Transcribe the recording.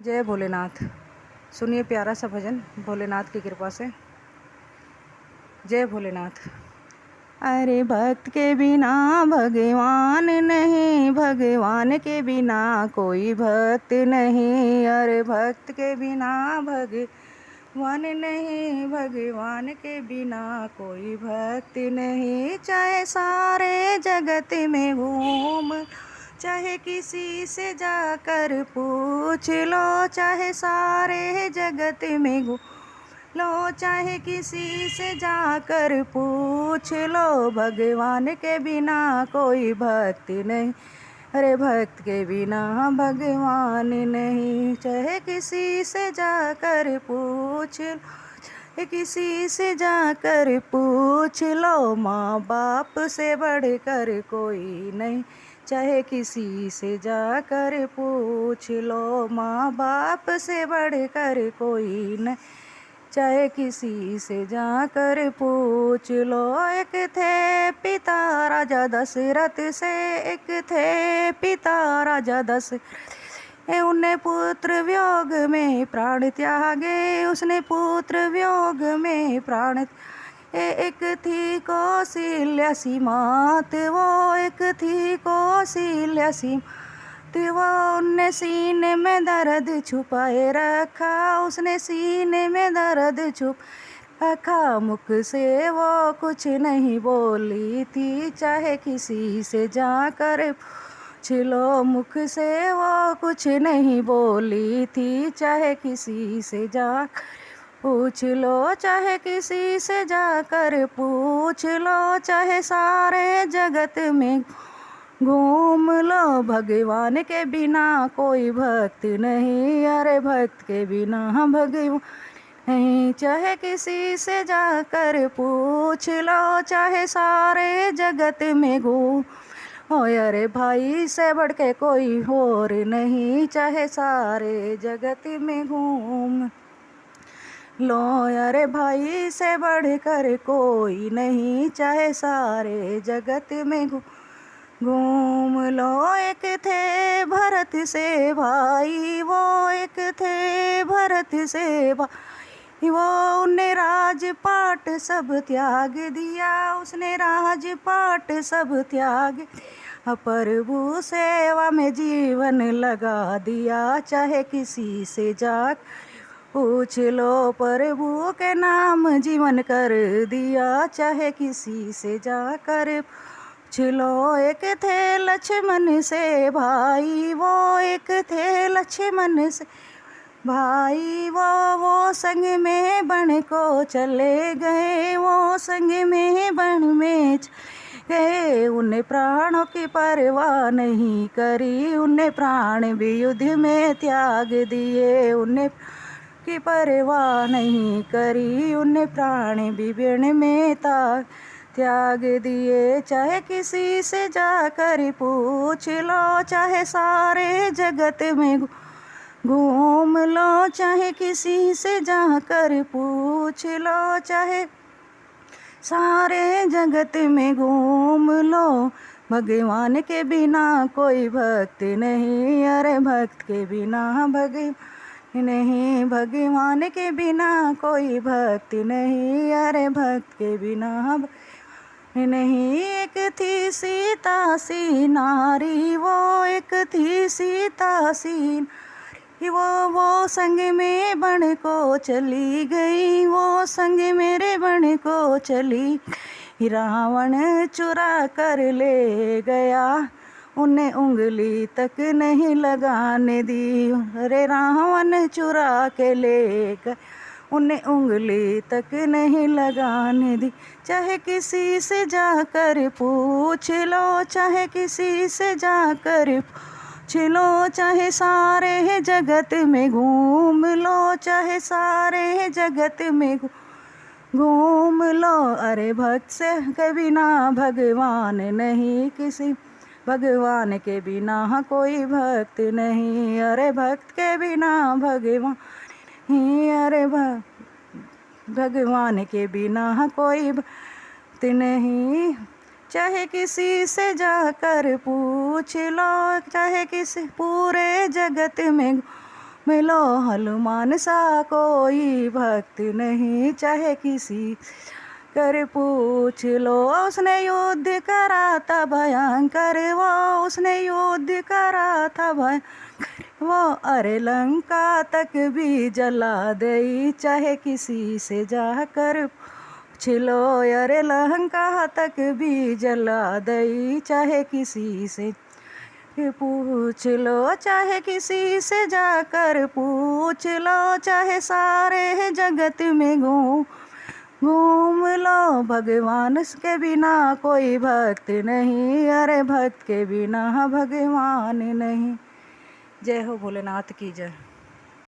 जय भोलेनाथ। सुनिए प्यारा सा भजन भोलेनाथ की कृपा से। जय भोलेनाथ। अरे भक्त के बिना भगवान नहीं, भगवान के बिना कोई भक्त नहीं। अरे भक्त के बिना भगवान नहीं, भगवान के बिना कोई भक्त नहीं। चाहे सारे जगत में घूम, चाहे किसी से जाकर पूछ लो, चाहे सारे जगत में घूम लो, चाहे किसी से जाकर पूछ लो, भगवान के बिना कोई भक्ति नहीं। अरे भक्त के बिना भगवान नहीं। चाहे किसी से जाकर पूछ लो, किसी से जाकर पूछ लो, माँ बाप से बढ़कर कोई नहीं। चाहे किसी से जाकर पूछ लो, माँ बाप से बढ़कर कोई नहीं। चाहे किसी से जाकर पूछ लो। एक थे पिता राजा दशरथ से, एक थे पिता राजा दशरथ, उन्हें पुत्र वियोग में प्राण त्यागे, उसने पुत्र वियोग में प्राण। एक थी कौशल्या सी मात, वो एक थी कौशल्या सी वो, उनने सीने में दर्द छुपाए रखा, उसने सीने में दर्द छुप रखा। मुख से वो कुछ नहीं बोली थी, चाहे किसी से जाकर पूछ लो। मुख से वो कुछ नहीं बोली थी, चाहे किसी से जाकर पूछ लो। चाहे किसी से जाकर पूछ लो, चाहे सारे जगत में घूम लो, भगवान के बिना कोई भक्त नहीं। अरे भक्त के बिना भगवान नहीं। चाहे किसी से जाकर पूछ लो, चाहे सारे जगत में घूम लो, अरे भाई से बढ़ के कोई और नहीं। चाहे सारे जगत में घूम लो, अरे भाई से बढ़कर कोई नहीं। चाहे सारे जगत में घूम लो। एक थे भरत से भाई, वो एक थे भरत से भाई, वो उन्हें राजपाट सब त्याग दिया, उसने राजपाट सब त्याग दिया, प्रभु सेवा में जीवन लगा दिया। चाहे किसी से जाकर पूछ लो, प्रभु के नाम जीवन कर दिया। चाहे किसी से जाकर लो। एक थे लक्ष्मण से भाई, वो एक थे लक्ष्मण से भाई, वो संग में बन को चले गए, वो संग में बन में गए। उन्हें प्राणों की परवाह नहीं करी, उन्हें प्राण भी युद्ध में त्याग दिए। उन्हें की परवाह नहीं करी, उन्हें प्राण भी विण में त्याग दिए। चाहे किसी से जाकर पूछ लो, चाहे सारे जगत में घूम लो, चाहे किसी से जाकर पूछ लो, चाहे सारे जगत में घूम लो, भगवान के बिना कोई भक्त नहीं। अरे भक्त के बिना भगवान नहीं, भगवान के बिना कोई भक्ति नहीं। अरे भक्त के बिना नहीं। एक थी सीता सी नारी, वो एक थी सीता सी नारी, वो संग में बन को चली गई, वो संग मेरे बन को चली। रावण चुरा कर ले गया, उन्हें उंगली तक नहीं लगाने दी। अरे रावण चुरा के ले गया, उन्हें उंगली तक नहीं लगाने दी। चाहे किसी से जाकर पूछ लो, चाहे किसी से जाकर पूछ लो, चाहे सारे जगत में घूम लो, चाहे सारे जगत में घूम लो। अरे भक्त से के बिना भगवान नहीं, किसी भगवान के बिना कोई भक्त नहीं। अरे भक्त के बिना भगवान नहीं। अरे भगवान के बिना कोई भक्त नहीं। चाहे किसी से जाकर पूछ लो, चाहे किसी पूरे जगत में मिलो हनुमान सा कोई भक्त नहीं, चाहे किसी कर पूछ लो। उसने युद्ध करा था भयंकर, वो उसने युद्ध करा था भयंकर, वो अरे लंका तक भी जला दई, चाहे किसी से जाकर पूछ लो। अरे लंका तक भी जला दई, चाहे किसी से पूछ लो, चाहे किसी से जाकर पूछ लो। चाहे सारे जगत में घूम लो, भगवान के बिना कोई भक्त नहीं, अरे भक्त के बिना भगवान नहीं। जय हो भोलेनाथ की जय।